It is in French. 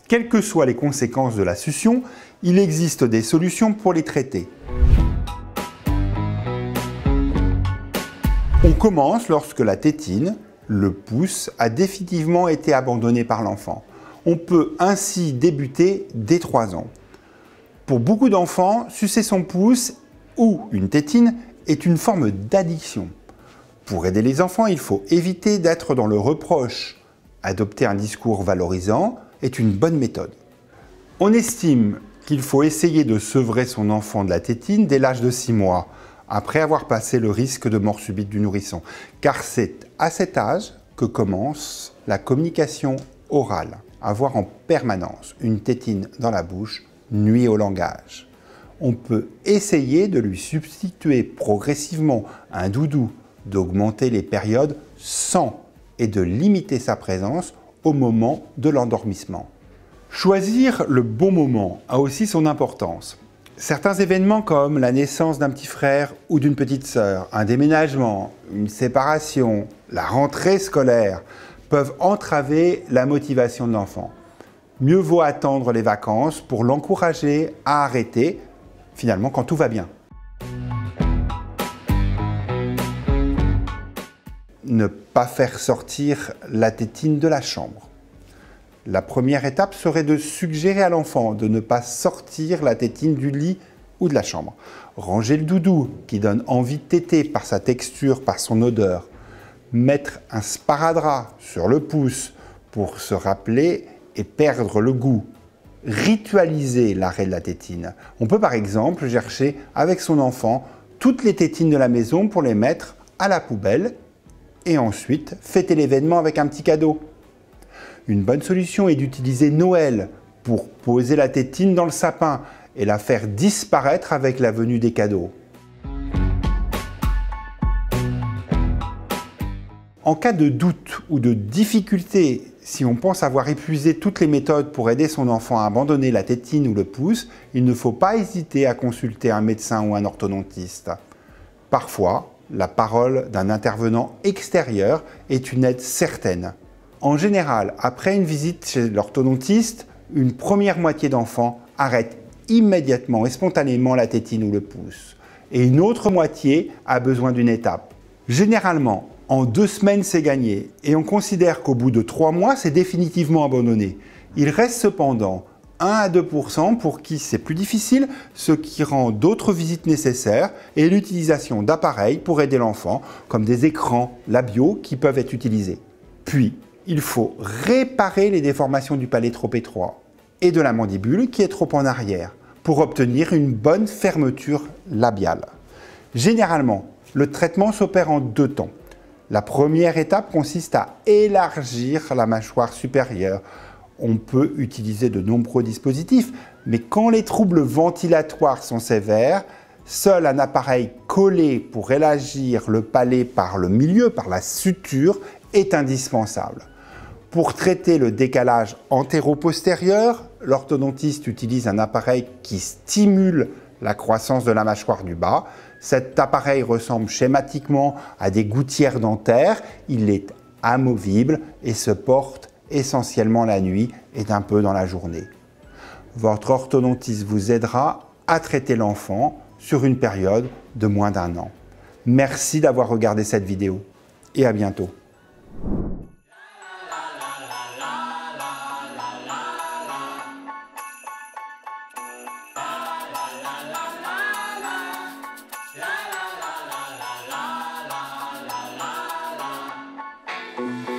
Quelles que soient les conséquences de la succion, il existe des solutions pour les traiter. On commence lorsque la tétine, le pouce, a définitivement été abandonné par l'enfant. On peut ainsi débuter dès 3 ans. Pour beaucoup d'enfants, sucer son pouce ou une tétine est une forme d'addiction. Pour aider les enfants, il faut éviter d'être dans le reproche. Adopter un discours valorisant est une bonne méthode. On estime qu'il faut essayer de sevrer son enfant de la tétine dès l'âge de 6 mois, après avoir passé le risque de mort subite du nourrisson, car c'est à cet âge que commence la communication orale. Avoir en permanence une tétine dans la bouche nuit au langage. On peut essayer de lui substituer progressivement un doudou, d'augmenter les périodes sans et de limiter sa présence au moment de l'endormissement. Choisir le bon moment a aussi son importance. Certains événements comme la naissance d'un petit frère ou d'une petite sœur, un déménagement, une séparation, la rentrée scolaire peuvent entraver la motivation de l'enfant. Mieux vaut attendre les vacances pour l'encourager à arrêter, finalement, quand tout va bien. Ne pas faire sortir la tétine de la chambre. La première étape serait de suggérer à l'enfant de ne pas sortir la tétine du lit ou de la chambre. Ranger le doudou qui donne envie de téter par sa texture, par son odeur. Mettre un sparadrap sur le pouce pour se rappeler et perdre le goût. Ritualiser l'arrêt de la tétine. On peut par exemple chercher avec son enfant toutes les tétines de la maison pour les mettre à la poubelle et ensuite fêter l'événement avec un petit cadeau. Une bonne solution est d'utiliser Noël pour poser la tétine dans le sapin et la faire disparaître avec la venue des cadeaux. En cas de doute ou de difficulté, si on pense avoir épuisé toutes les méthodes pour aider son enfant à abandonner la tétine ou le pouce, il ne faut pas hésiter à consulter un médecin ou un orthodontiste. Parfois, la parole d'un intervenant extérieur est une aide certaine. En général, après une visite chez l'orthodontiste, une première moitié d'enfants arrête immédiatement et spontanément la tétine ou le pouce. Et une autre moitié a besoin d'une étape. Généralement, en 2 semaines, c'est gagné. Et on considère qu'au bout de 3 mois, c'est définitivement abandonné. Il reste cependant 1 à 2% pour qui c'est plus difficile, ce qui rend d'autres visites nécessaires et l'utilisation d'appareils pour aider l'enfant, comme des écrans labiaux qui peuvent être utilisés. Puis, il faut réparer les déformations du palais trop étroit et de la mandibule qui est trop en arrière pour obtenir une bonne fermeture labiale. Généralement, le traitement s'opère en 2 temps. La première étape consiste à élargir la mâchoire supérieure. On peut utiliser de nombreux dispositifs, mais quand les troubles ventilatoires sont sévères, seul un appareil collé pour élargir le palais par le milieu, par la suture, est indispensable. Pour traiter le décalage antéro-postérieur, l'orthodontiste utilise un appareil qui stimule la croissance de la mâchoire du bas. Cet appareil ressemble schématiquement à des gouttières dentaires. Il est amovible et se porte essentiellement la nuit et un peu dans la journée. Votre orthodontiste vous aidera à traiter l'enfant sur une période de moins d'1 an. Merci d'avoir regardé cette vidéo et à bientôt. La la la la la la la la la.